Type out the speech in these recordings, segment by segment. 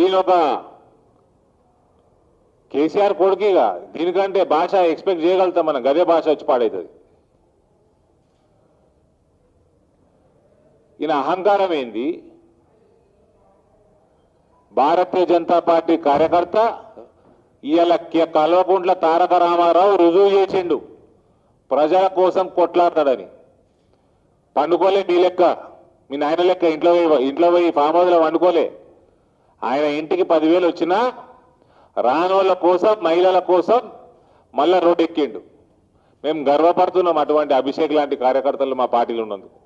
ఈయన ఒక కేసీఆర్ కొడుకుగా దీనికంటే భాష ఎక్స్పెక్ట్ చేయగలుగుతాం మనం, గదే భాష వచ్చి పాడవుతుంది. ఈయన అహంకారం ఏంది? భారతీయ జనతా పార్టీ కార్యకర్త ఇవాళ కల్వకుంట్ల తారక రామారావు రుజువు చేసిండు ప్రజల కోసం కొట్లాడతాడని. పండుకోలే నీ లెక్క, మీ నాయన లెక్క ఇంట్లో పోయి ఫామ్ హౌస్లో వండుకోలే. ఆయన ఇంటికి 10,000 వచ్చినా రానోళ్ళ కోసం, మహిళల కోసం మళ్ళా రోడ్డు ఎక్కిండు. మేము గర్వపడుతున్నాం అటువంటి అభిషేక్ లాంటి కార్యకర్తలు మా పార్టీలో ఉన్నందుకు.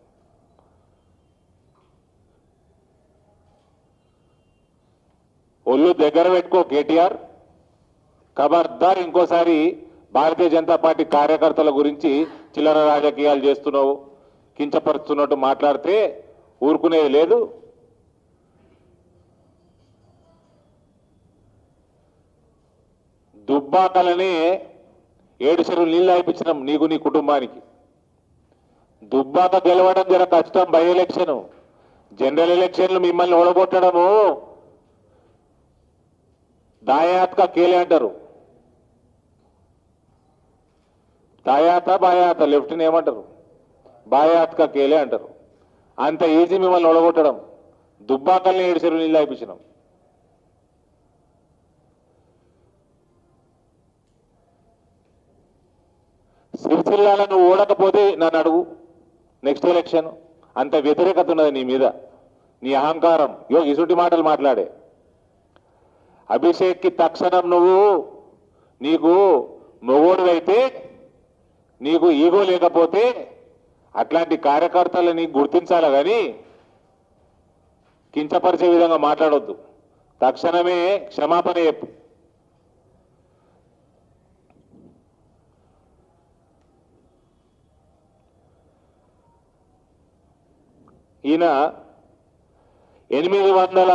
ఒళ్ళు దగ్గర పెట్టుకో కేటీఆర్, ఖబర్దార్ ఇంకోసారి భారతీయ జనతా పార్టీ కార్యకర్తల గురించి చిల్లర రాజకీయాలు చేస్తున్నావు, కించపరుస్తున్నట్టు మాట్లాడితే ఊరుకునేది లేదు. దుబ్బాకలనే 7 చెరువులు నీళ్ళు అయిపించినాం నీకు, నీ కుటుంబానికి. దుబ్బాక గెలవడం జర కష్టం, బై ఎలక్షన్. జనరల్ ఎలక్షన్లు మిమ్మల్ని ఓడగొట్టడము దాయాత్క కేలే అంటారు. దాయాత బాయాత లెఫ్ట్ని ఏమంటారు? బాయాత్క కేలే అంటారు. అంత ఈజీ మిమ్మల్ని ఓడగొట్టడం. దుబ్బాకల్ని 7 చెరువులు నీళ్ళు అయిపించినాం. సిరిసిల్లాలో నువ్వు ఓడకపోతే నన్ను అడుగు, నెక్స్ట్ ఎలక్షన్. అంత వ్యతిరేకత ఉన్నది నీ మీద, నీ అహంకారం. ఇసుంటి మాటలు మాట్లాడే అభిషేక్కి తక్షణం నువ్వు, నీకు మొగోడువైతే, నీకు ఈగో లేకపోతే అట్లాంటి కార్యకర్తలని గుర్తించాలి కానీ కించపరిచే విధంగా మాట్లాడొద్దు. తక్షణమే క్షమాపణ చెప్పు. ఈయన 800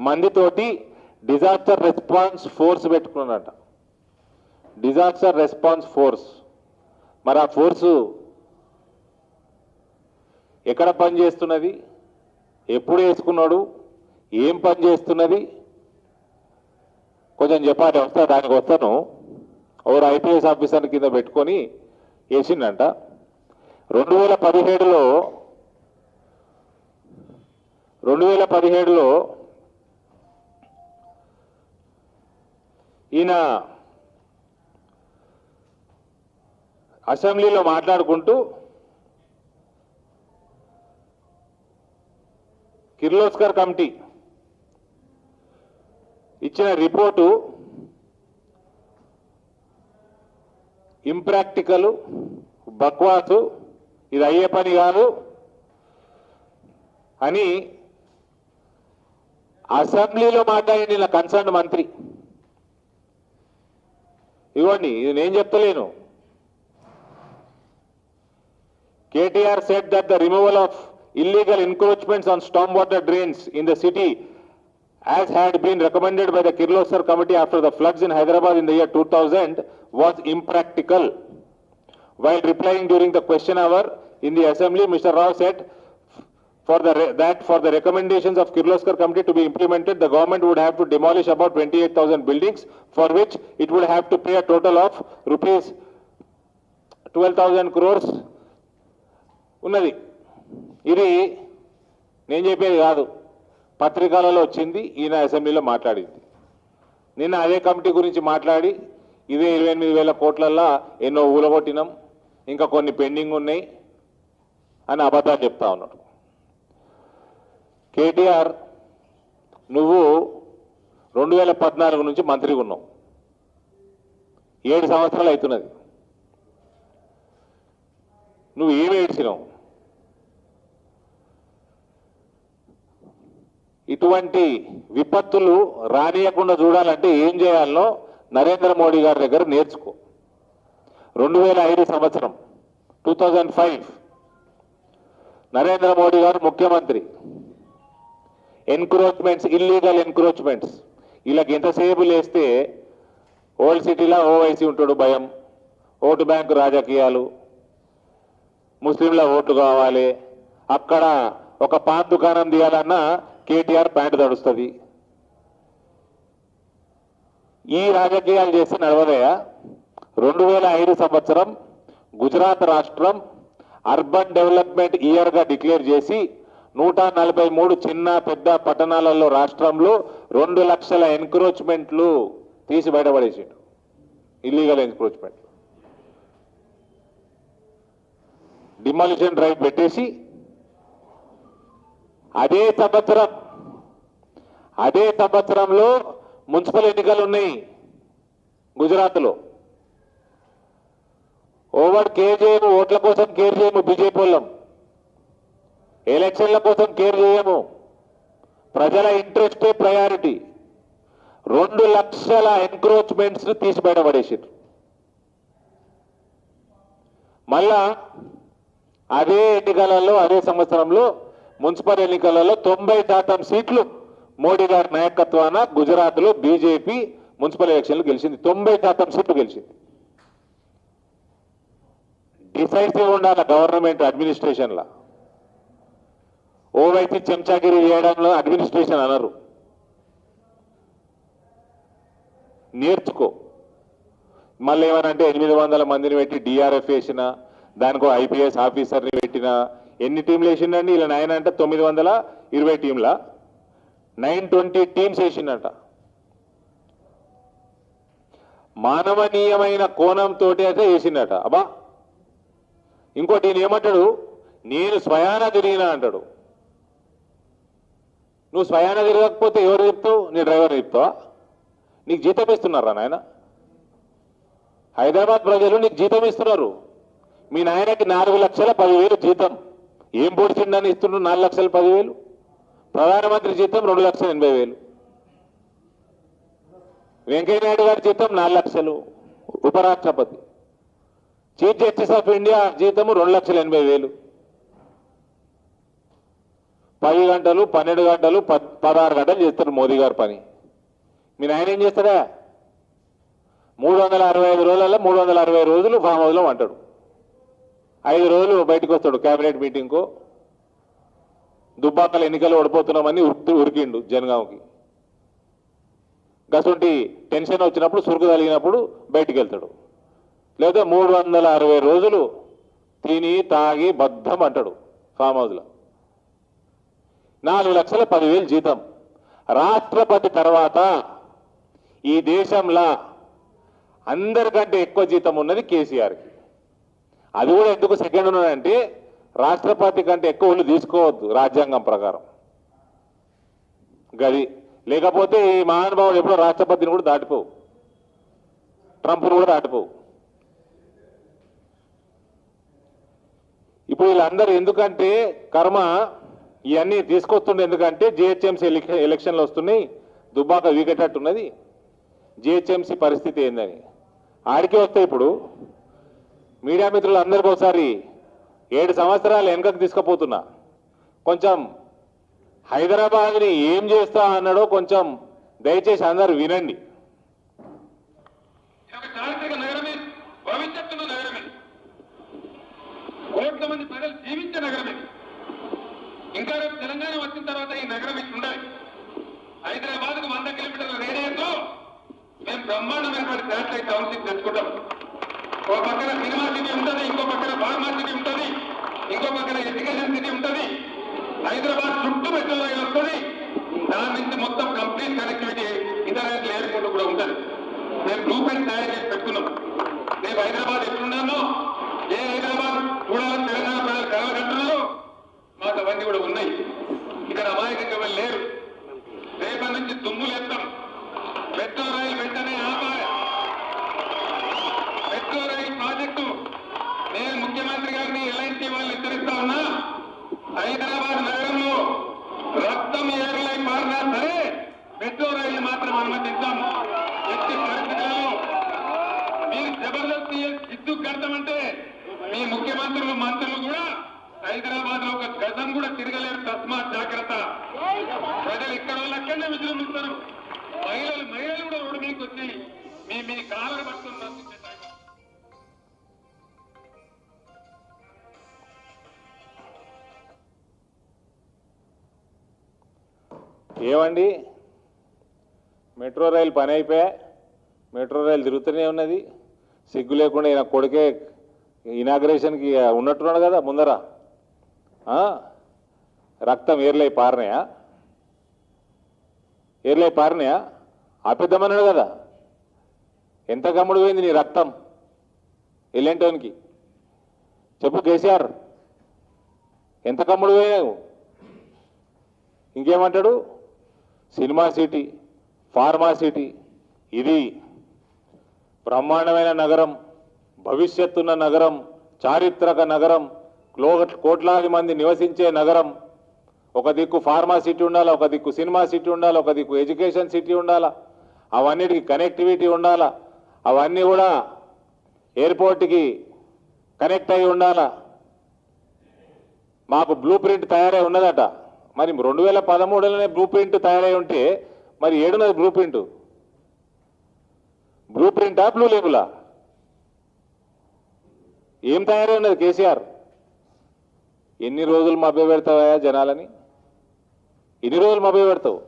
మందితోటి డిజాస్టర్ రెస్పాన్స్ ఫోర్స్ పెట్టుకున్నాడట. Disaster response force. మరి ఆ ఫోర్సు ఎక్కడ పనిచేస్తున్నది? ఎప్పుడు వేసుకున్నాడు? ఏం పని చేస్తున్నది? కొంచెం చెప్పాలి. దానికి వస్తాను. ఎవరు ఐపీఎస్ ఆఫీసర్ కింద పెట్టుకొని వేసిండంట. 2017లో ఈయన అసెంబ్లీలో మాట్లాడుకుంటూ కిర్లోస్కర్ కమిటీ ఇచ్చిన రిపోర్టు ఇంప్రాక్టికల్, బక్వాసు, ఇది అయ్యే పని కాదు అని అసెంబ్లీలో మాట్లాడింది నా కన్సర్న్ మంత్రి. ఇవ్వండి, ఇది నేను చెప్తలేను. KTR said that the removal of illegal encroachments on stormwater drains in the city, as had been recommended by the Kirloskar committee after the floods in Hyderabad in the year 2000, was impractical. While replying during the question hour in the assembly, Mr. Rao said that for the recommendations of Kirloskar committee to be implemented, the government would have to demolish about 28,000 buildings, for which it would have to pay a total of rupees 12,000 crores. ఉన్నది. ఇది నేను చెప్పేది కాదు, పత్రికలలో వచ్చింది. ఈయన అసెంబ్లీలో మాట్లాడింది. నిన్న అదే కమిటీ గురించి మాట్లాడి ఇదే 28,000 కోట్లల్లో ఎన్నో ఊలగొట్టినాం, ఇంకా కొన్ని పెండింగ్ ఉన్నాయి అని అబద్ధాలు చెప్తా ఉన్నాడు. KTR, నువ్వు 2014 నుంచి మంత్రిగా ఉన్నావు. 7 సంవత్సరాలు అవుతున్నది. నువ్వు ఏమి ఏడ్చినావు? ఇటువంటి విపత్తులు రానియకుండా చూడాలంటే ఏం చేయాలనో నరేంద్ర మోడీ గారి దగ్గర నేర్చుకో. 2005 సంవత్సరం 2005 నరేంద్ర మోడీ గారు ముఖ్యమంత్రి. ఎన్క్రోచ్మెంట్స్, ఇల్లీగల్ ఎన్క్రోచ్మెంట్స్, వీళ్ళకి ఎంతసేపు లేస్తే ఓల్డ్ సిటీలో ఓవైసీ ఉంటాడు భయం, ఓటు బ్యాంకు రాజకీయాలు, ముస్లింల ఓట్లు కావాలి, అక్కడ ఒక పాన్ దుకాణం తీయాలన్నా KTR ప్యాంటు తడుస్తుంది. ఈ రాజకీయాలు చేసి నడవదయా 2005 సంవత్సరం గుజరాత్ రాష్ట్రం అర్బన్ డెవలప్మెంట్ ఇయర్గా డిక్లేర్ చేసి 143 చిన్న పెద్ద పట్టణాలలో రాష్ట్రంలో 2 లక్షల ఎన్క్రోచ్మెంట్లు తీసి బయటపడేసిండు. ఇల్లీగల్ ఎన్క్రోచ్మెంట్ డిమాలిషన్ డ్రైవ్ పెట్టేసి అదే సంవత్సరంలో మున్సిపల్ ఎన్నికలు ఉన్నాయి గుజరాత్లో. ఓవర్ కేర్ చేయము, ఓట్ల కోసం కేర్ చేయము, బీజేపీ వాళ్ళం ఎలక్షన్ల కోసం కేర్ చేయము, ప్రజల ఇంట్రెస్టే ప్రయారిటీ. 2 లక్షల ఎన్క్రోచ్మెంట్స్ తీసి బయటపడేసారు. మళ్ళా అదే ఎన్నికలలో అదే సంవత్సరంలో మున్సిపల్ ఎన్నికలలో 90% సీట్లు మోడీ గారి నాయకత్వాన గుజరాత్లో బీజేపీ మున్సిపల్ ఎలక్షన్లు గెలిచింది. 90% సీట్లు గెలిచింది. డిసైసివ్ ఉండాలి గవర్నమెంట్ అడ్మినిస్ట్రేషన్లో. ఓవైపు చెంచాగిరి చేయడంలో అడ్మినిస్ట్రేషన్ అనరు. నేర్చుకో. మళ్ళీ ఏమనంటే 800 మందిని పెట్టి డిఆర్ఎఫ్ వేసిన, దానికో ఐపీఎస్ ఆఫీసర్ని పెట్టిన, ఎన్ని టీంలు వేసిండండి ఇలా? 9 అంటే 920 టీంల 920 టీమ్స్ వేసిండట. మానవనీయమైన కోణంతో అయితే వేసిండట. అబ్బా, ఇంకోటి ఈయన ఏమంటాడు, నేను స్వయాన తిరిగినా అంటాడు. నువ్వు స్వయాన తిరగకపోతే ఎవరు చెప్తావు? నీ డ్రైవర్ చెప్తావా? నీకు జీతం ఇస్తున్నారా నాయన? హైదరాబాద్ ప్రజలు నీకు జీతం ఇస్తున్నారు. మీ నాయనకి 4,10,000 జీతం. ఏం పొడిచిండని ఇస్తున్నారు 4,10,000? ప్రధానమంత్రి జీతం 2,80,000. వెంకయ్యనాయుడు గారి జీతం 4 లక్షలు. ఉపరాష్ట్రపతి, చీఫ్ జస్టిస్ ఆఫ్ ఇండియా జీతము 2,80,000. 10 గంటలు 12 గంటలు 16 గంటలు చేస్తారు మోదీ గారు పని. మీ నాయన ఏం చేస్తాడా? 365 రోజులలో 360 రోజులు ఫామ్ హౌస్లో అంటాడు. 5 రోజులు బయటకు వస్తాడు కేబినెట్ మీటింగ్కు. దుబ్బాకల ఎన్నికలు ఓడిపోతున్నామని ఉరికిండు జనగాంకి. గసంటి టెన్షన్ వచ్చినప్పుడు, సురుకు తగిలినప్పుడు బయటికి వెళ్తాడు. లేదా 360 రోజులు తిని తాగి బద్ధం అంటాడు ఫామ్ హౌస్లో. 4,10,000 జీతం. రాష్ట్రపతి తర్వాత ఈ దేశంలో అందరికంటే ఎక్కువ జీతం ఉన్నది కేసీఆర్కి. అది కూడా ఎందుకు సెకండ్ ఉన్నదంటే, రాష్ట్రపతి కంటే ఎక్కువ వాళ్ళు తీసుకోవద్దు రాజ్యాంగం ప్రకారం. గది లేకపోతే ఈ మహానుభావుడు ఎప్పుడో రాష్ట్రపతిని కూడా దాటిపోవు, ట్రంప్ను కూడా దాటిపోవు. ఇప్పుడు వీళ్ళందరూ ఎందుకంటే కర్మ ఇవన్నీ తీసుకొస్తుండే, ఎందుకంటే జిహెచ్ఎంసీ ఎలక్షన్లు వస్తున్నాయి, దుబ్బాక వీకెటట్టున్నది. జిహెచ్ఎంసీ పరిస్థితి ఏందని ఆడికే వస్తాయి. ఇప్పుడు మీడియా మిత్రులు అందరికీ ఒకసారి 7 సంవత్సరాలు వెనకకు తీసుకుపోతున్నా. కొంచెం హైదరాబాద్ని ఏం చేస్తా అన్నాడో కొంచెం దయచేసి అందరూ వినండి. చారిత్రక నగరమే, భవిష్యత్తులో నగరమే, కోట్ల మంది ప్రజలు జీవించే నగరమే. ఇంకా రేపు తెలంగాణ వచ్చిన తర్వాత ఈ నగరం ఇట్లా ఉండాలి. హైదరాబాద్కు 100 కిలోమీటర్ల రేడియస్లో మేము బ్రహ్మాండమైనటువంటి శాటిలైట్ టౌన్షిప్ తెచ్చుకుంటాం. ఒక పక్కన సినిమా సిటీ ఉంటుంది, ఇంకో పక్కన ఫార్మా సిటీ ఉంటుంది, ఇంకో పక్కన ఎడ్యుకేషన్ సిటీ ఉంటుంది. హైదరాబాద్ చుట్టూ మెట్రో రైలు వస్తుంది. దాని నుంచి మొత్తం కంప్లీట్ కనెక్టివిటీ ఇంటర్నేషనల్ ఎయిర్పోర్ట్ కూడా ఉంటుంది. మేము బ్లూ ప్రింట్ తయారు చేసి పెట్టుకున్నాం. రేపు హైదరాబాద్ ఎట్లున్నానో, ఏ హైదరాబాద్ చూడాలని తెలంగాణ ప్రజలు కలవగంటున్నారో మాకు అవన్నీ కూడా ఉన్నాయి. ఇక్కడ అమాయకంగా వెళ్ళి లేరు. రేపటి నుంచి దుమ్ములు ఎత్తాం. మెట్రో రైలు వెంటనే ఆపాలి. మెట్రో రైలు ప్రాజెక్టు నేను ముఖ్యమంత్రి గారిని ఎల్ఐసి వాళ్ళు హెచ్చరిస్తా ఉన్నా. హైదరాబాద్ నగరంలో రక్తం ఏర్లై మారినా సరే మెట్రో రైలు మాత్రం అనుమతించాం. ఎట్టి పరిస్థితులలో మీరు జబర్దస్త్ ఇద్దు కడతామంటే మీ ముఖ్యమంత్రులు మంత్రులు కూడా హైదరాబాద్ లో ఒక గజం కూడా తిరగలేరు. తస్మాత్ జాగ్రత్త. ప్రజలు ఇక్కడ వాళ్ళు అక్కడనే విజృంభిస్తారు. మహిళలు కూడా రోడ్డు మీదకి వచ్చి మీ కాళ్ళను పట్టుకుని రక్షించే ఏమండి, మెట్రో రైలు పని అయిపోయా, మెట్రో రైలు తిరుగుతూనే ఉన్నది. సిగ్గు లేకుండా ఈయన కొడుకే ఇనాగ్రేషన్కి ఉన్నట్టున్నాడు కదా ముందర. రక్తం ఏర్లై పారినాయా? ఏర్లై పారినాయా? ఆపేద్దామన్నాడు కదా. ఎంత కమ్ముడు పోయింది నీ రక్తం ఎల్లంటోనికి? చెప్పు కేసీఆర్, ఎంత కమ్ముడు పోయావు? ఇంకేమంటాడు? సినిమా సిటీ, ఫార్మా సిటీ, ఇది బ్రహ్మాండమైన నగరం, భవిష్యత్తున్న నగరం, చారిత్రక నగరం, కోట్లాది మంది నివసించే నగరం. ఒక దిక్కు ఫార్మా సిటీ ఉండాలా, ఒక దిక్కు సినిమా సిటీ ఉండాలా, ఒక దిక్కు ఎడ్యుకేషన్ సిటీ ఉండాలా, అవన్నిటికి కనెక్టివిటీ ఉండాలా, అవన్నీ కూడా ఎయిర్పోర్ట్కి కనెక్ట్ అయి ఉండాలా. మాకు బ్లూ ప్రింట్ తయారై ఉన్నదట. మరి 2013లోనే బ్లూ ప్రింట్ తయారై ఉంటే మరి ఏడున్నది బ్లూ ప్రింట్? బ్లూ ప్రింటా, బ్లూ లేబులా? ఏం తయారై ఉన్నది కేసీఆర్? ఎన్ని రోజులు మభ్య పెడతావా జనాలని? ఎన్ని రోజులు మభ్య పెడతావు?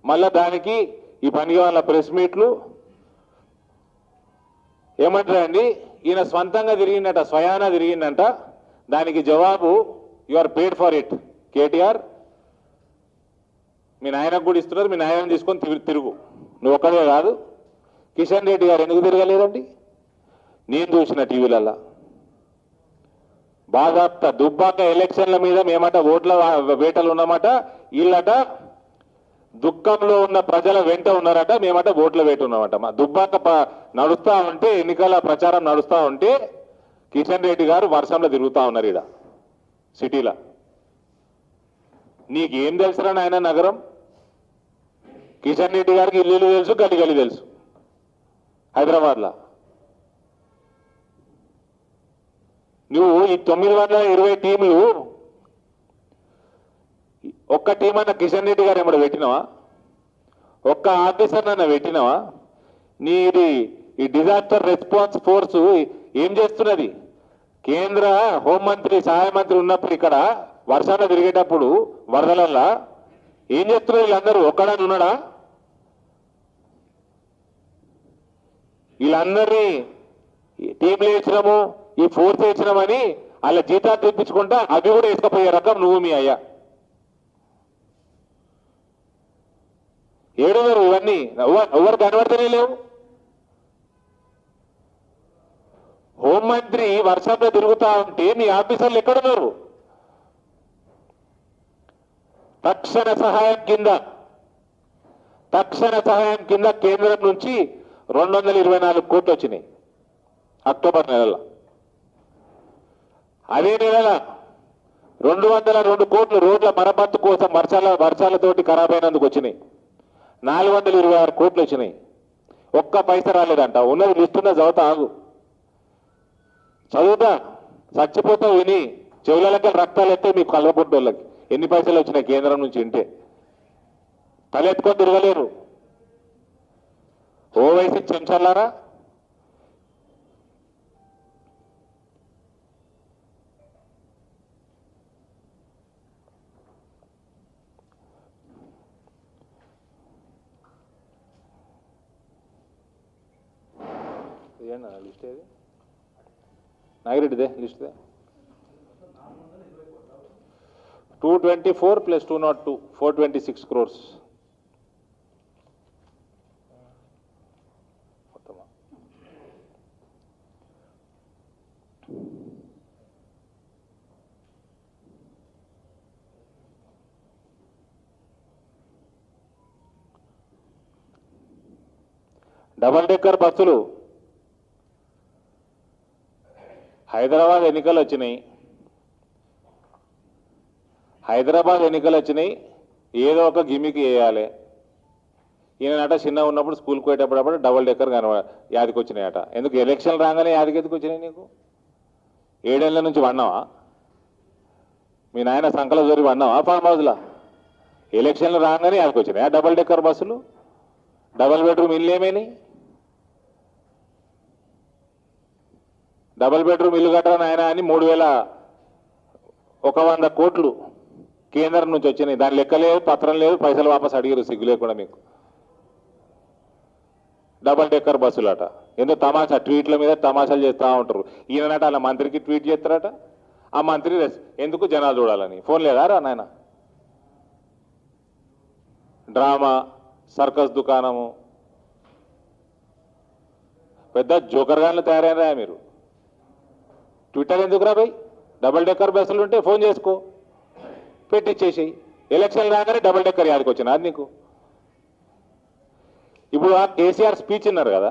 మళ్ళా దానికి ఈ పనికి వాళ్ళ ప్రెస్ మీట్లు ఏమంటారండి? ఈయన స్వంతంగా తిరిగిందట, స్వయానా తిరిగిందంట. దానికి జవాబు, you are paid for it KTR. మీ నాయనకు కూడా ఇస్తున్నారు, మీ నాయన తీసుకొని తిరుగు. నువ్వు ఒక్కడే కాదు, కిషన్ రెడ్డి గారు ఎందుకు తిరగలేదండి? నేను చూసిన టీవీలలో బాధాప్త దుబ్బాక ఎలక్షన్ల మీద మేమట ఓట్ల వేటలు ఉన్నామట, వీళ్ళట దుఃఖంలో ఉన్న ప్రజల వెంట ఉన్నారట, మేమట ఓట్ల వేట ఉన్నామట. మా దుబ్బాక నడుస్తా ఉంటే, ఎన్నికల ప్రచారం నడుస్తూ ఉంటే కిషన్ రెడ్డి గారు వర్షంలో తిరుగుతూ ఉన్నారు ఈడ సిటీలో. నీకేం తెలుసురా నాయన నగరం? కిషన్ రెడ్డి గారికి ఇల్లు తెలుసు, గలి గలి తెలుసు హైదరాబాద్లో. నువ్వు ఈ 920 టీంలు ఒక్క టీం అన్న కిషన్ రెడ్డి గారు ఏమన్నా పెట్టినావా? ఒక్క ఆఫీసర్ అన్న పెట్టినావా? నీది ఈ డిజాస్టర్ రెస్పాన్స్ ఫోర్సు ఏం చేస్తున్నది? కేంద్ర హోంమంత్రి, సహాయ మంత్రి ఉన్నప్పుడు ఇక్కడ వర్షాలు తిరిగేటప్పుడు వరదలల్లా ఏం చేస్తున్నారు వీళ్ళందరూ? ఒక్కడని ఉన్నాడా? వీళ్ళందరినీ టీంలు వేసినాము, ఈ ఫోర్స్ వేసినామని వాళ్ళ జీతాలు తెప్పించుకుంటా అవి కూడా వేసుకపోయే రకం నువ్వు మీ అయ్యా. ఏడున్నారు ఇవన్నీ? ఎవరు కనబడితేనే లేవు. హోంమంత్రి వర్షంలో తిరుగుతా ఉంటే మీ ఆఫీసర్లు ఎక్కడున్నారు? తక్షణ సహాయం కింద కేంద్రం నుంచి 224 కోట్లు వచ్చినాయి అక్టోబర్ నెలలో. అదే నెల 202 కోట్లు రోడ్ల మరమ్మత్తు కోసం వర్షాలతోటి ఖరాబ్ అయినందుకు వచ్చినాయి. 426 కోట్లు వచ్చినాయి. ఒక్క పైసా రాలేదంట. ఉన్నది లిస్టున్నా చదువుతా, ఆగు చదువుతా, చచ్చిపోతావు విని. చెవులకి రక్తాలు ఎత్తే మీకు కలవకుంటే వాళ్ళకి ఎన్ని పైసలు వచ్చినాయి కేంద్రం నుంచి వింటే తలెత్తుకొని తిరగలేరు. ఓవైసీ చెంచాలారా? లిస్ట్ ఏది? నాగిరెడ్డిదే లిస్ట్. 224 + 202 426 crores. డబల్ డెక్కర్ బస్సులు హైదరాబాద్ ఎన్నికలు వచ్చినాయి. ఏదో ఒక గిమికి వేయాలి. ఈయనట చిన్న ఉన్నప్పుడు స్కూల్కి పోయేటప్పుడు డబల్ డెక్కర్ యాదికి వచ్చినాయట. ఎందుకు ఎలక్షన్ రాగానే యాదికి ఎందుకు వచ్చినాయి నీకు? 7 ఏళ్ల నుంచి వన్నావా? మీ నాయన సంకల జోరి వన్నావా ఫామ్ హౌస్లో? ఎలక్షన్లు రాగానే యాదికి వచ్చినాయా డబల్ డెక్కర్ బస్సులు? డబల్ బెడ్రూమ్ ఇల్లు ఏమైనాయి? డబల్ బెడ్రూమ్ ఇల్లు కట్టరా నాయన అని 3,100 కోట్లు కేంద్రం నుంచి వచ్చినాయి. దాని లెక్క లేదు, పత్రం లేదు, పైసలు వాపస్ అడిగారు సిగ్గు లేకుండా మీకు. డబల్ డెక్కర్ బస్సులట. ఎందుకు తమాషా ట్వీట్ల మీద తమాషాలు చేస్తూ ఉంటారు. ఈయనట అలా మంత్రికి ట్వీట్ చేస్తారట. ఆ మంత్రి ఎందుకు జనాలు చూడాలని ఫోన్ లేదారా నాయన? డ్రామా, సర్కస్ దుకాణము, పెద్ద జోకర్గాన్లు తయారైనరా మీరు. ట్విట్టర్ ఎందుకురా భయ్? డబల్ డెక్కర్ బస్సులు ఉంటే ఫోన్ చేసుకో, పెట్టిచ్చేసేయి. ఎలక్షన్ రాగానే డబల్ డెక్కర్ యాదకి వచ్చిన అది నీకు. ఇప్పుడు ఆ కేసీఆర్ స్పీచ్ విన్నారు కదా,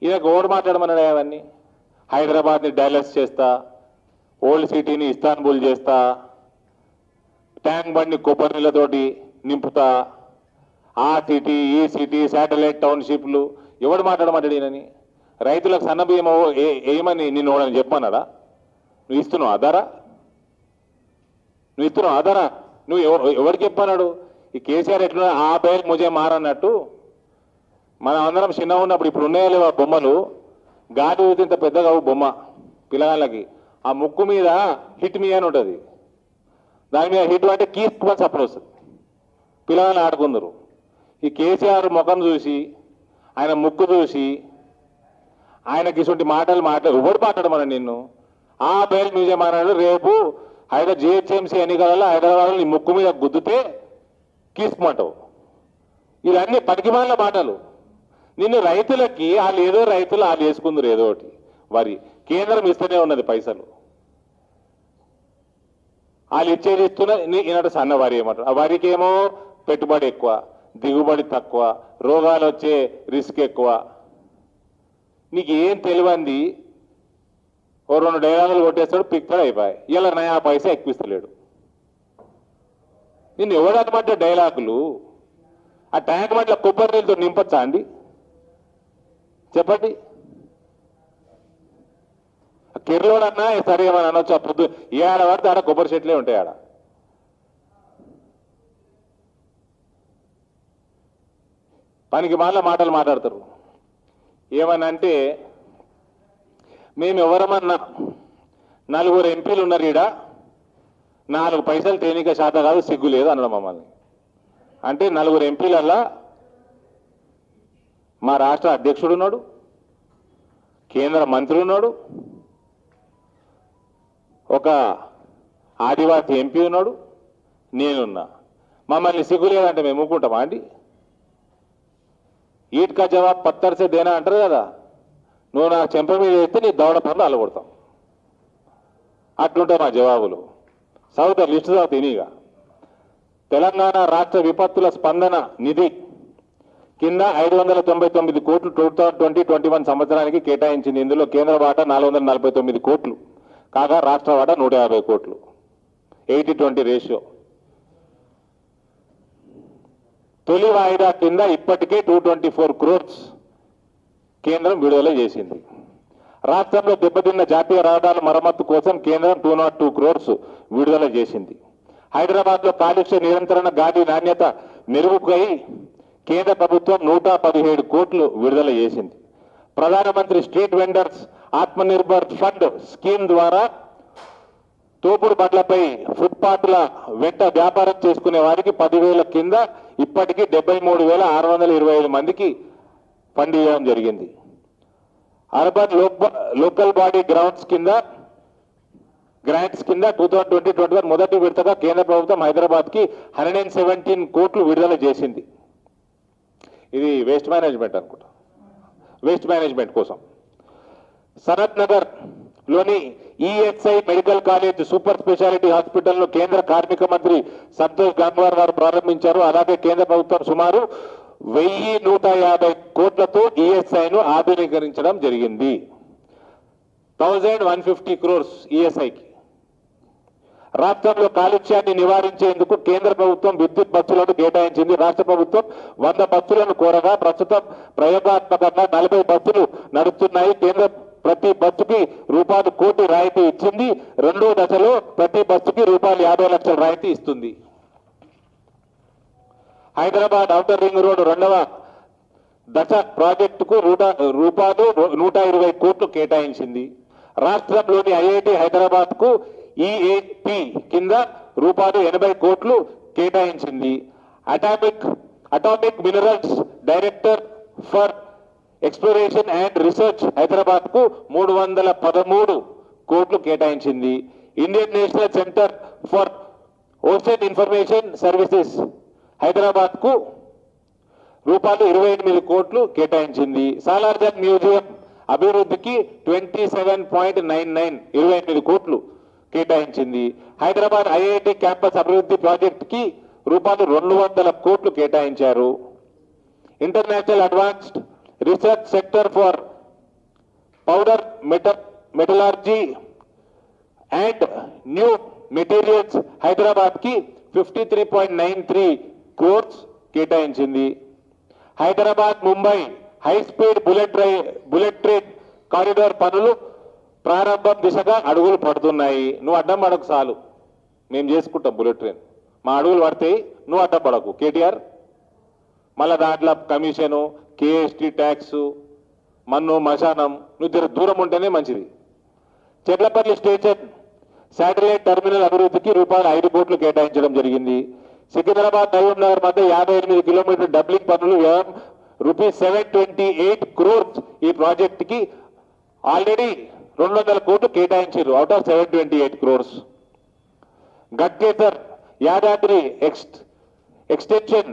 ఈయనకు ఓడి మాట్లాడమన్నాడు అవన్నీ. హైదరాబాద్ని డైలస్ చేస్తా, ఓల్డ్ సిటీని ఇస్తాన్బుల్ చేస్తా, ట్యాంక్ బండ్ని కొబ్బరి నీళ్ళతోటి నింపుతా, ఆ సిటీ ఈ సిటీ శాటిలైట్ టౌన్షిప్లు. ఎవడు మాట్లాడమంటాడు ఈయనని? రైతులకు సన్నబియ్యం ఏమని నిన్ను ఓడని చెప్పమన్నాడా? నువ్వు ఇస్తున్నావు ఆధారా? నువ్వు ఇస్తున్నావు ఆధారా? నువ్వు ఎవరికి చెప్పన్నాడు? ఈ కేసీఆర్ ఎట్లా ఆ బయలు ముజే మారన్నట్టు మనం అందరం చిన్న ఉన్నప్పుడు, ఇప్పుడు ఉన్నాయో లేవా బొమ్మలు, గాలి ఊది ఇంత పెద్దగా బొమ్మ పిల్లగాళ్ళకి, ఆ ముక్కు మీద హిట్ మీ అని ఉంటుంది. దాని మీద హిట్ అంటే కీస్ సప్పుడు వస్తుంది, పిల్లగాళ్ళు ఆడుకుందరు. ఈ కేసీఆర్ ముఖం చూసి, ఆయన ముక్కు చూసి, ఆయనకి ఇటువంటి మాటలు ఎవడు మాట్లాడమని నిన్ను? ఆ బయలు మ్యూజియం అన్నాడు. రేపు జిహెచ్ఎంసీ ఎన్నికలలో హైదరాబాద్లో నీ ముక్కు మీద గుద్దుతే కీసుమంటావు. ఇవన్నీ పనికిమాలిన మాటలు. నిన్ను రైతులకి వాళ్ళు ఏదో రైతులు వాళ్ళు వేసుకుందరు ఏదో ఒకటి వరి, కేంద్రం ఇస్తూనే ఉన్నది పైసలు, వాళ్ళు ఇచ్చేది ఇస్తున్నా. ఈనాడు సన్న వరి ఏమంటారు? ఆ వరికి ఏమో పెట్టుబడి ఎక్కువ, దిగుబడి తక్కువ, రోగాలు వచ్చే రిస్క్ ఎక్కువ. నీకు ఏం తెలియంది? ఓ 2 డైలాగులు కొట్టేస్తాడు, పిక్తాడు, అయిపోయాయి. ఇలా నయా పైసా ఎక్కిస్తలేడు. నిన్ను ఎవడనమాట డైలాగులు? ఆ ట్యాంక్ బండ్ల కొబ్బరి నీళ్ళతో నింపచ్చా అండి? చెప్పండి. కిర్లోడన్నా సరే ఏమని అనొచ్చు. ఆ పొద్దు ఏ ఆడ పడితే ఆడ కొబ్బరి చెట్లే ఉంటాయి. ఆడ పనికి మాటలు మాట్లాడతారు. ఏమనంటే, మేము ఎవరమన్నా 4 ఎంపీలు ఉన్నారు ఈడ, 4 పైసలు తేనిక శాతం కాదు, సిగ్గు లేదు అనడం మమ్మల్ని. అంటే 4 ఎంపీలల్లా మా రాష్ట్ర అధ్యక్షుడు ఉన్నాడు, కేంద్ర మంత్రి ఉన్నాడు, ఒక ఆదివాసీ ఎంపీ ఉన్నాడు, నేనున్నా. మమ్మల్ని సిగ్గు లేదంటే మేము ఊరుకుంటామా అండి? ఈట్ కా జవాబ్ పత్తర్ సే దేనా అంటారు కదా. నువ్వు నాకు చెంప మీద వేస్తే నీ దవడ పనులు అల్లగొడతాం. అట్లుంటాయి మా జవాబులు. చదువుతా, లిస్టు చదువుతా ఇనిగా. తెలంగాణ రాష్ట్ర విపత్తుల స్పందన నిధి కింద 599 కోట్లు 2020-21 సంవత్సరానికి కేటాయించింది. ఇందులో కేంద్ర వాటా 449 కోట్లు కాగా రాష్ట్ర వాటా 150 కోట్లు, 80-20 రేషియో. తొలి వాయిదా కింద ఇప్పటికే 224 క్రోర్స్ కేంద్రం విడుదల చేసింది. రాష్ట్రంలో దెబ్బతిన్న జాతీయ రహదారుల మరమ్మతు కోసం కేంద్రం 202 క్రోర్స్ విడుదల చేసింది. హైదరాబాద్లో కాలుష్య నియంత్రణ, గాలి నాణ్యత మెరుగుకై కేంద్ర ప్రభుత్వం 117 కోట్లు విడుదల చేసింది. ప్రధానమంత్రి street vendors Atmanirbhar fund scheme ద్వారా తోపుడు బండ్లపై ఫుట్పాత్ల వెంట వ్యాపారం చేసుకునే వారికి 10,000 కింద ఇప్పటికీ 73,625 మందికి ఫండ్ ఇవ్వడం జరిగింది. అర్బన్ లోకల్ బాడీ గ్రాంట్స్ కింద 2020-21 మొదటి విడతగా కేంద్ర ప్రభుత్వం హైదరాబాద్కి 117 కోట్లు విడుదల చేసింది. ఇది వేస్ట్ మేనేజ్మెంట్ అనుకుంటా, వేస్ట్ మేనేజ్మెంట్ కోసం. సనత్ నగర్ లోని ESI medical college super speciality హాస్పిటల్ను కేంద్ర కార్మిక మంత్రి సంతోష్ గంగ్వార్ గారు ప్రారంభించారు. అలాగే కేంద్ర ప్రభుత్వం సుమారు 1,150 కోట్లతో ఈఎస్ఐను ఆధునీకరించడం జరిగింది. 1,150 crores ఈఎస్ఐకి. రాష్ట్రంలో కాలుష్యాన్ని నివారించేందుకు కేంద్ర ప్రభుత్వం విద్యుత్ బస్సులను కేటాయించింది. రాష్ట్ర ప్రభుత్వం 100 బస్సులను కోరగా ప్రస్తుతం ప్రయోగాత్మకంగా 40 బస్సులు నడుస్తున్నాయి. కేంద్రం ప్రతి బస్సుకి రూపాయలు 1 కోటి రాయితీ ఇచ్చింది. రెండో దశలో ప్రతి బస్సుకి రూపాయలు 50 లక్షల రాయితీ ఇస్తుంది. హైదరాబాద్ ఔటర్ రింగ్ రోడ్డు 2వ దశ ప్రాజెక్టుకు రూపాయలు 120 కోట్లు కేటాయించింది. రాష్ట్రంలోని ఐఐటి హైదరాబాద్ కు ఈఏపీ కింద రూపాయలు 80 కోట్లు కేటాయించింది. Atomic minerals director for exploration and research Hyderabad కు 313 కోట్లు కేటాయించింది. Indian national centre for ocean information services Hyderabad కు రూపాయలు 28 కోట్లు కేటాయించింది. సాలార్జంగ్ మ్యూజియం అభివృద్ధికి 27.99 28 కోట్లు కేటాయించింది. హైదరాబాద్ ఐఐటి క్యాంపస్ అభివృద్ధి ప్రాజెక్టుకి రూపాయలు 200 కోట్లు కేటాయించారు. International advanced research sector for powder metallurgy and new materials Hyderabad కి 53.93 క్రోర్స్ కేటాయించింది. Hyderabad Mumbai high speed bullet train corridor పనులు ప్రారంభం దిశగా అడుగులు పడుతున్నాయి. నువ్వు అడ్డం పడకు చాలు, మేము చేసుకుంటాం బుల్లెట్ ట్రైన్. మా అడుగులు పడతాయి, నువ్వు అడ్డం పడకు కేటీఆర్. మళ్ళా దాంట్లో కమిషను, కేఎస్టీ ట్యాక్స్, మన్ను మశానం, నువ్వు జర దూరం ఉంటేనే మంచిది. చెర్లపల్లి స్టేషన్ శాటిలైట్ టెర్మినల్ అభివృద్ధికి రూపాయలు 5 కోట్లు కేటాయించడం జరిగింది. సికింద్రాబాద్ మహబూబ్ నగర్ మధ్య 58 కిలోమీటర్ డబ్లింగ్ పనులు వ్యయం ₹728 క్రోర్స్. ఈ ప్రాజెక్టుకి ఆల్రెడీ 200 కోట్లు కేటాయించారు out of 728 crores. Ghatkesar Yadadri extension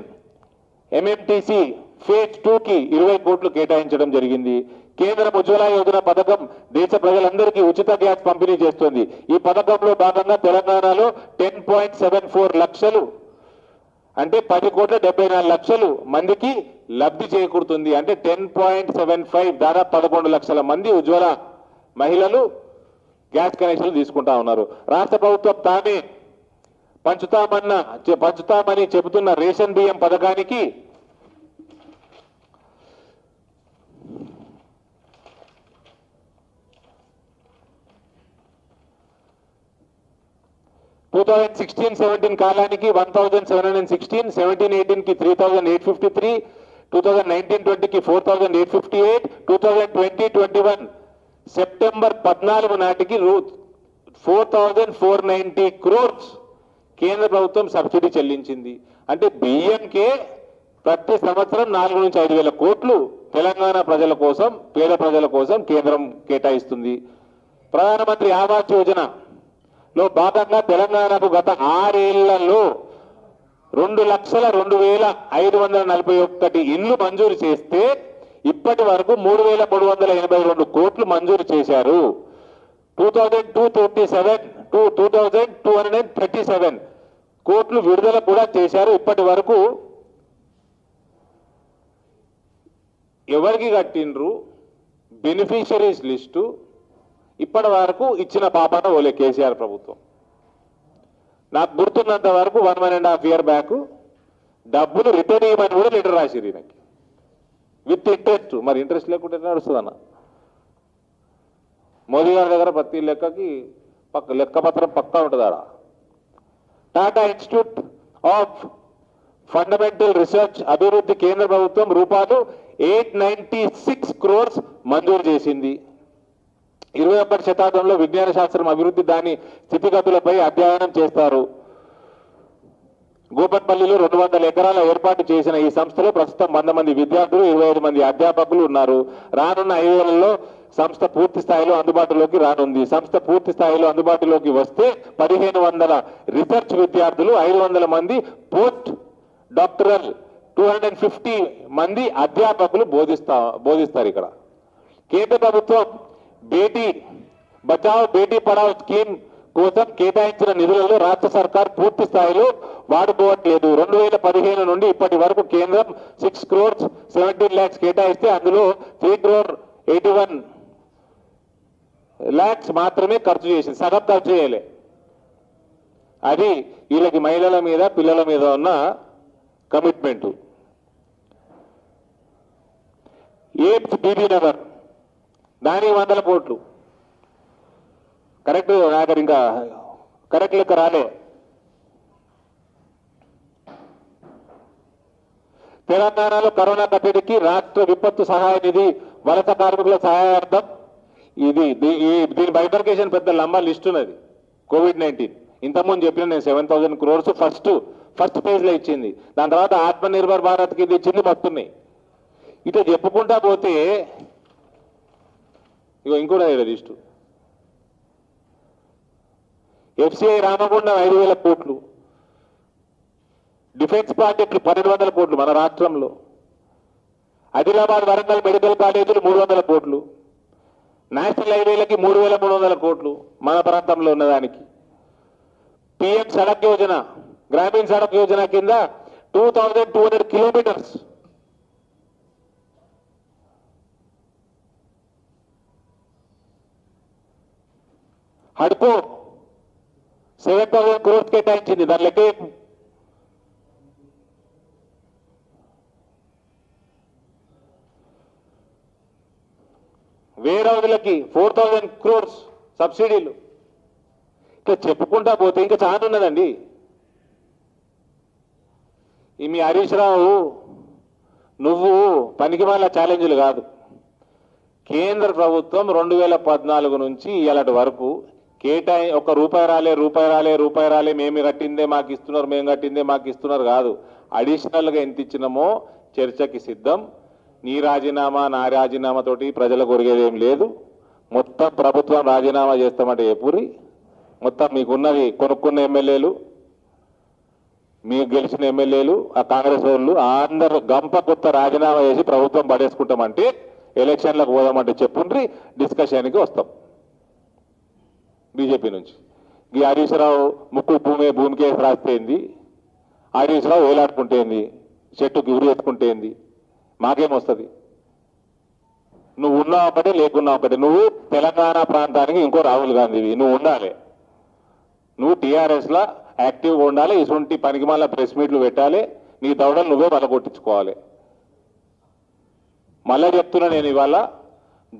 MMTC phase 2 కి 20 కోట్లు కేటాయించడం జరిగింది. కేంద్రం ఉజ్వల యోజన పథకం దేశ ప్రజలందరికీ ఉచిత గ్యాస్ పంపిణీ చేస్తుంది. ఈ పథకంలో భాగంగా తెలంగాణలో 10.74 లక్షలు అంటే 10,74 లక్షలు మందికి లబ్ధి చేకూరుతుంది. అంటే 10.75 దాదాపు 11 లక్షల మంది ఉజ్వల మహిళలు గ్యాస్ కనెక్షన్లు తీసుకుంటా ఉన్నారు. రాష్ట్ర ప్రభుత్వం తానే పంచుతామని చెబుతున్న రేషన్ బియ్యం పథకానికి 2016-17 కాలానికి 1,716, 17-18 కి 3,853, 2019-20 కి 4,858, 2020-21 సెప్టెంబర్ 14 నాటికి 4,490 క్రోర్స్ కేంద్ర ప్రభుత్వం సబ్సిడీ చెల్లించింది. అంటే బియ్యంకే ప్రతి సంవత్సరం 4 నుంచి 5 వేల కోట్లు తెలంగాణ ప్రజల కోసం, పేద ప్రజల కోసం కేంద్రం కేటాయిస్తుంది. ప్రధానమంత్రి ఆవాస్ యోజనలో భాగంగా తెలంగాణకు గత 6 ఏళ్లలో 2,02,541 ఇళ్లు మంజూరు చేస్తే ఇప్పటి వరకు 3,382 కోట్లు మంజూరు చేశారు. 2,237 కోట్లు విడుదల కూడా చేశారు. ఇప్పటి వరకు ఎవరికి కట్టిండ్రు బెనిఫిషరీస్ లిస్టు ఇప్పటి వరకు ఇచ్చిన పాపన ఓలే కేసీఆర్ ప్రభుత్వం. నాకు గుర్తున్నంత వరకు 1.5 year బ్యాక్ డబ్బులు రిటర్న్ ఇవ్వమని కూడా లెటర్ రాసిరు ఈయనకి విత్ ఇంట్రెస్ట్. మరి ఇంట్రెస్ట్ లేకుంటే నడుస్తుందన్న. మోదీ గారి దగ్గర ప్రతి లెక్కకి లెక్కపత్రం పక్కా ఉంటుంది ఆడ. Tata institute of fundamental research అభివృద్ధి కేంద్ర ప్రభుత్వం రూపాయలు 896 క్రోర్స్ మంజూరు చేసింది. 21వ శతాబ్దంలో విజ్ఞాన శాస్త్రం అభివృద్ధి దాని స్థితిగతులపై అధ్యయనం చేస్తారు. గోపన్పల్లిలో 200 ఎకరాల ఏర్పాటు చేసిన ఈ సంస్థలో ప్రస్తుతం 100 మంది విద్యార్థులు, 25 మంది అధ్యాపకులు ఉన్నారు. రానున్న 5 ఏళ్లలో సంస్థ పూర్తి స్థాయిలో అందుబాటులోకి రానుంది. సంస్థ పూర్తి స్థాయిలో అందుబాటులోకి వస్తే 1,500 రీసెర్చ్ విద్యార్థులు, 500 మంది పోస్ట్ డాక్టరల్, 250 మంది అధ్యాపకులు బోధిస్తారు. ఇక్కడ కేంద్ర ప్రభుత్వం బేటీ బచావ్ బేటీ పడావ్ స్కీమ్ కోసం కేటాయించిన నిధులలో రాష్ట్ర సర్కార్ పూర్తి స్థాయిలో వాడుకోవట్లేదు. 2015 నుండి ఇప్పటి వరకు కేంద్రం 6 crores 17 lakhs కేటాయిస్తే అందులో 3 crore 81 lakhs మాత్రమే ఖర్చు చేసింది. సగం ఖర్చు చేయలే. అది వీళ్ళకి మహిళల మీద, పిల్లల మీద ఉన్న కమిట్మెంట్. ఎయిమ్స్ బీబీ నగర్ దానికి 100 కోట్లు. కరెక్ట్ నాకు ఇంకా కరెక్ట్ లెక్క రాలే. తెలంగాణలో కరోనా కట్టడికి రాష్ట్ర విపత్తు సహాయ నిధి వలస కార్మికుల సహాయార్థం దీని బైఫర్కేషన్ పెద్ద లంబా లిస్ట్ ఉన్నది. COVID-19 ఇంతకుముందు చెప్పిన నేను 7,000 crores ఫస్ట్ ఫేజ్ లో ఇచ్చింది. దాని తర్వాత ఆత్మనిర్భర్ భారత్కి ఇది ఇచ్చింది వస్తున్నాయి. ఇట్లా చెప్పుకుంటా పోతే ఇగో ఇంకోటి లిస్టు. ఎఫ్సిఐ రామగుండం 5,000 కోట్లు, డిఫెన్స్ ప్రాజెక్టులు 1,200 కోట్లు మన రాష్ట్రంలో, ఆదిలాబాద్ వరంగల్ మెడికల్ కాలేజీలు 300 కోట్లు, నేషనల్ హైవేలకి 3,300 కోట్లు మన ప్రాంతంలో ఉన్నదానికి, పిఎం సడక్ యోజన గ్రామీణ సడక్ యోజన కింద 2,200 కిలోమీటర్స్, హడ్కో 7,000 crores కేటాయించింది. దాని లెక్క వేరవులకి 4,000 crores సబ్సిడీలు. ఇట్లా చెప్పుకుంటా పోతే ఇంకా చాలా ఉన్నదండి. ఈ మీ హరీష్ రావు నువ్వు పనికి వాళ్ళ ఛాలెంజ్లు కాదు. కేంద్ర ప్రభుత్వం 2014 నుంచి ఇలాంటి వరకు రూపాయి రాలే మేము కట్టిందే మాకు ఇస్తున్నారు, మేము కట్టిందే మాకు ఇస్తున్నారు కాదు. అడిషనల్గా ఎంత ఇచ్చినామో చర్చకి సిద్ధం. నీ రాజీనామా నా రాజీనామా తోటి ప్రజలకు ఒరిగేదేం లేదు. మొత్తం ప్రభుత్వం రాజీనామా చేస్తామంటే ఏపూరి మొత్తం మీకున్నది కొనుక్కున్న ఎమ్మెల్యేలు, మీకు గెలిచిన ఎమ్మెల్యేలు, ఆ కాంగ్రెస్ వాళ్ళు అందరూ గంప కొత్త రాజీనామా చేసి ప్రభుత్వం పడేసుకుంటామంటే ఎలక్షన్లకు పోదామంటే చెప్పుండ్రి, డిస్కషన్కి వస్తాం. బీజేపీ నుంచి ఈ హరీష్ రావు ముక్కు భూమికేసి రాస్తేంది, హరీష్ రావు వేలాడుకుంటేంది, చెట్టుకి ఉరి ఎత్తుకుంటేంది, మాకేమొస్తుంది? నువ్వు ఉన్నా ఒకటే లేకున్నా ఒకటే. నువ్వు తెలంగాణ ప్రాంతానికి ఇంకో రాహుల్ గాంధీవి, నువ్వు ఉండాలి. నువ్వు టీఆర్ఎస్లా యాక్టివ్గా ఉండాలి. ఇటువంటి పనికి మళ్ళీ ప్రెస్ మీట్లు పెట్టాలి. నీ దౌడలు నువ్వే కొట్టించుకోవాలి. మళ్ళీ చెప్తున్నా నేను ఇవాళ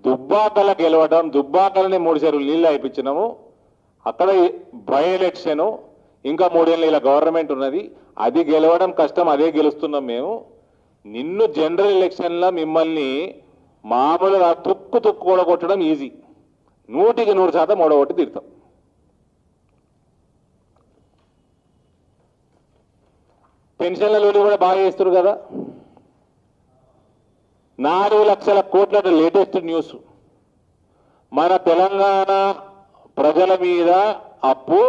దుబ్బాకల గెలవడం, దుబ్బాకలని 3 చెరువులు నీళ్ళు అయిపించినాము. అక్కడ బై ఎలక్షను ఇంకా 3 ఏళ్ళ ఇలా గవర్నమెంట్ ఉన్నది. అది గెలవడం కష్టం, అదే గెలుస్తున్నాం మేము. నిన్ను జనరల్ ఎలక్షన్లో మిమ్మల్ని మామూలుగా తుక్కు కూడా కొట్టడం ఈజీ. 100% ఓడగొట్టి తీరుతాం. పెన్షన్లలో కూడా బాగా చేస్తారు కదా. 4 లక్షల కోట్ల లేటెస్ట్ న్యూస్. మన తెలంగాణ ప్రజల మీద అప్పు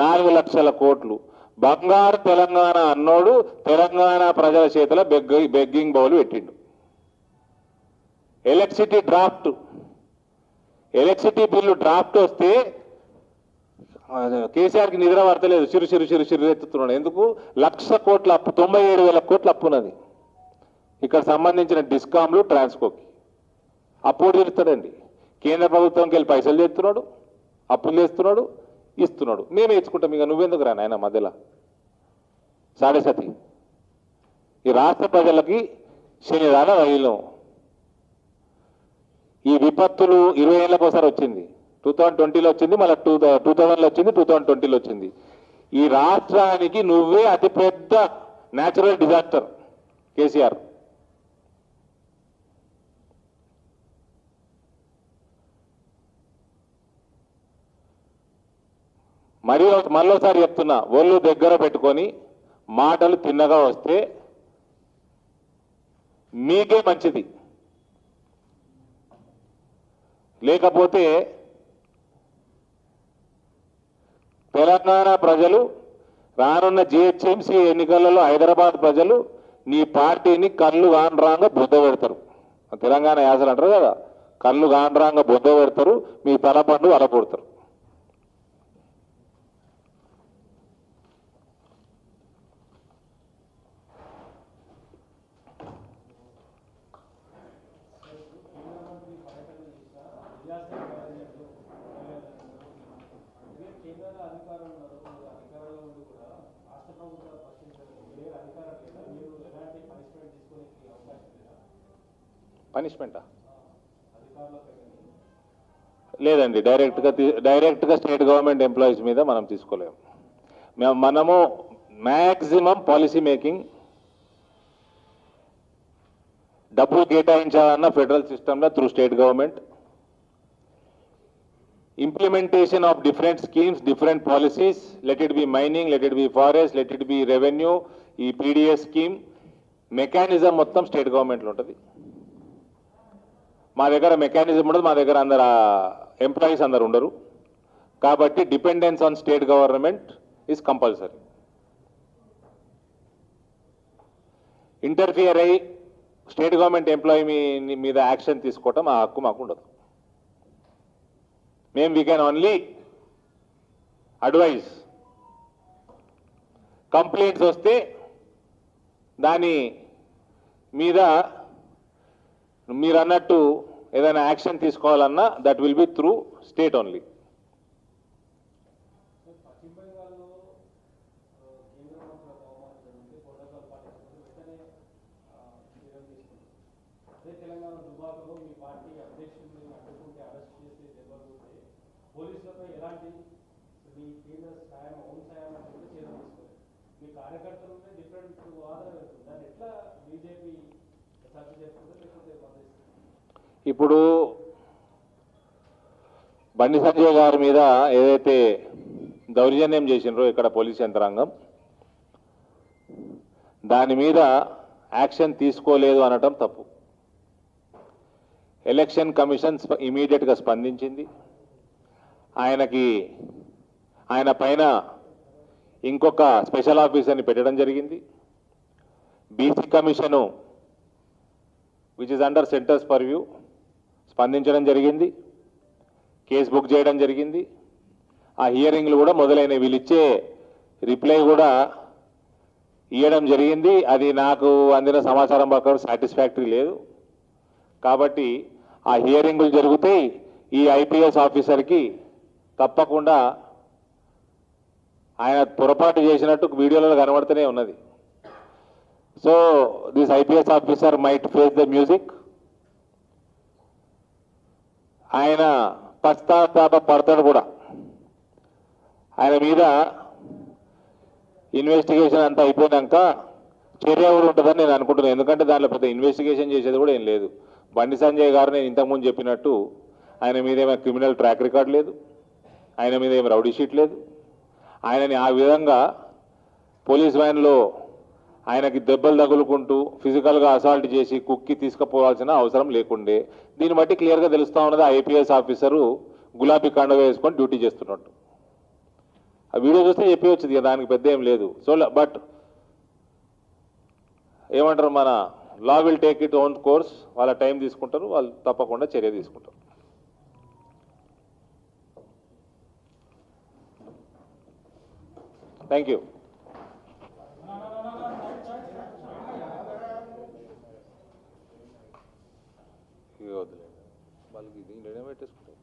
4 లక్షల కోట్లు. బంగారు తెలంగాణ అన్నోడు తెలంగాణ ప్రజల చేతిలో బెగ్గింగ్ బౌల్ పెట్టిండు. ఎలక్ట్రిసిటీ బిల్లు డ్రాఫ్ట్ వస్తే కేసీఆర్కి నిద్ర పడతలేదు. చిరు ఎత్తుతున్నాడు. ఎందుకు? 1,00,000 కోట్ల అప్పు, 97,000 కోట్ల అప్పు ఉన్నది. ఇక్కడ సంబంధించిన డిస్కామ్లు, ట్రాన్స్కోకి అప్పు తీరుస్తాడండి. కేంద్ర ప్రభుత్వంకి వెళ్ళి పైసలు చేస్తున్నాడు, అప్పులు చేస్తున్నాడు, ఇస్తున్నాడు. మేమే ఇచ్చుకుంటాం. ఇక నువ్వెందుకు రా నాయన మధ్యలో సాడేసతి. ఈ రాష్ట్ర ప్రజలకి శనిదాన రైలు. ఈ విపత్తులు 20 ఏళ్ళకి ఒకసారి వచ్చింది. 2020లో వచ్చింది, మళ్ళీ 2000లో వచ్చింది, 2020లో వచ్చింది. ఈ రాష్ట్రానికి నువ్వే అతిపెద్ద న్యాచురల్ డిజాస్టర్ కేసీఆర్. మళ్ళీసారి చెప్తున్నా, ఒళ్ళు దగ్గర పెట్టుకొని మాటలు తిన్నగా వస్తే మీకే మంచిది. లేకపోతే తెలంగాణ ప్రజలు రానున్న జిహెచ్ఎంసీ ఎన్నికలలో హైదరాబాద్ ప్రజలు నీ పార్టీని కళ్ళు గాండ్రాంగా బుద్ధ పెడతారు. తెలంగాణ యాసలు అంటారు కదా, కళ్ళు గాండ్రాంగా బుద్ధ పెడతారు, మీ తలపండు అలపొడతారు. పనిష్మెంటా? లేదండి, డైరెక్ట్గా స్టేట్ గవర్నమెంట్ ఎంప్లాయీస్ మీద మనం తీసుకోలేము. మనము మ్యాక్సిమం పాలసీ మేకింగ్, డబ్బులు కేటాయించాలన్న ఫెడరల్ సిస్టంలో through state government, implementation of different schemes, different policies, let it be mining, let it be forest, let it be revenue, ఈ PDS scheme, mechanism మొత్తం state గవర్నమెంట్లో ఉంటుంది. మా దగ్గర మెకానిజం ఉండదు, మా దగ్గర అందరు ఎంప్లాయీస్ అందరు ఉండరు. కాబట్టి dependence on state government is compulsory. Interfere అయ్యి స్టేట్ గవర్నమెంట్ ఎంప్లాయీ మీద యాక్షన్ తీసుకోవటం ఆ హక్కు మాకు ఉండదు. We can only advise. Complaints వస్తే దాని మీద మీరు అన్నట్టు ఏదైనా యాక్షన్ తీసుకోవాలన్నా that will be through state only. Telangana దుబాకలో మీ పార్టీ అధ్యక్షుడిని అడ్డుకుంటే అరెస్ట్ చేసి దెబ్బకొడితే పోలీసులపై ఎలాంటి మీ కేంద్ర సాయం హోం సాయం అంటే చర్యలు తీసుకోలేదు. మీ కార్యకర్తలపై డిఫరెంట్ వాదన వెళ్తుంది. దాన్ని ఎట్లా బీజేపీ చర్చ చేస్తుందో లేకపోతే బంధిస్తుంది? ఇప్పుడు బండి సంజయ్ గారి మీద ఏదైతే దౌర్జన్యం చేసినారో ఇక్కడ పోలీస్ యంత్రాంగం, దాని మీద యాక్షన్ తీసుకోలేదు అనటం తప్పు. ఎలక్షన్ కమిషన్ ఇమీడియట్గా స్పందించింది. ఆయన పైన ఇంకొక స్పెషల్ ఆఫీసర్ని పెట్టడం జరిగింది. BC commission which is under centres purview స్పందించడం జరిగింది. కేసు బుక్ చేయడం జరిగింది. ఆ హియరింగ్లు కూడా మొదలైన వీళ్ళిచ్చే రిప్లై కూడా ఇవ్వడం జరిగింది. అది నాకు అందిన సమాచారం ప్రకారం సాటిస్ఫాక్టరీ లేదు. కాబట్టి ఆ హియరింగ్లు జరుగుతాయి. ఈ ఐపీఎస్ ఆఫీసర్కి తప్పకుండా ఆయన పొరపాటు చేసినట్టు వీడియోలలో కనబడుతూనే ఉన్నది. So this IPS officer might face the music. ఆయన పశ్చాత్తాప పడతాడు కూడా. ఆయన మీద ఇన్వెస్టిగేషన్ అంతా అయిపోయాక చర్య కూడా ఉంటుందని నేను అనుకుంటున్నాను. ఎందుకంటే దాంట్లో పెద్ద ఇన్వెస్టిగేషన్ చేసేది కూడా ఏం లేదు. బండి సంజయ్ గారు నేను ఇంతకుముందు చెప్పినట్టు ఆయన మీద ఏమైనా క్రిమినల్ ట్రాక్ రికార్డ్ లేదు, ఆయన మీద ఏమి రౌడీ షీట్ లేదు. ఆయనని ఆ విధంగా పోలీస్ వ్యాన్లో ఆయనకి దెబ్బలు తగులుకుంటూ ఫిజికల్గా అసాల్ట్ చేసి కుక్కి తీసుకుపోవాల్సిన అవసరం లేకుండే. దీన్ని బట్టి క్లియర్గా తెలుస్తూ ఉన్నది ఐపీఎస్ ఆఫీసరు గులాబీ కండువ వేసుకొని డ్యూటీ చేస్తున్నట్టు. ఆ వీడియో చూస్తే చెప్పవచ్చు, ఇక దానికి పెద్ద ఏం లేదు. సో బట్ ఏమంటారు, మన law will take it own course. వాళ్ళ టైం తీసుకుంటారు, వాళ్ళు తప్పకుండా చర్య తీసుకుంటారు. Thank you. వాళ్ళకి దీంట్లోనే పెట్టేసుకుంటారు.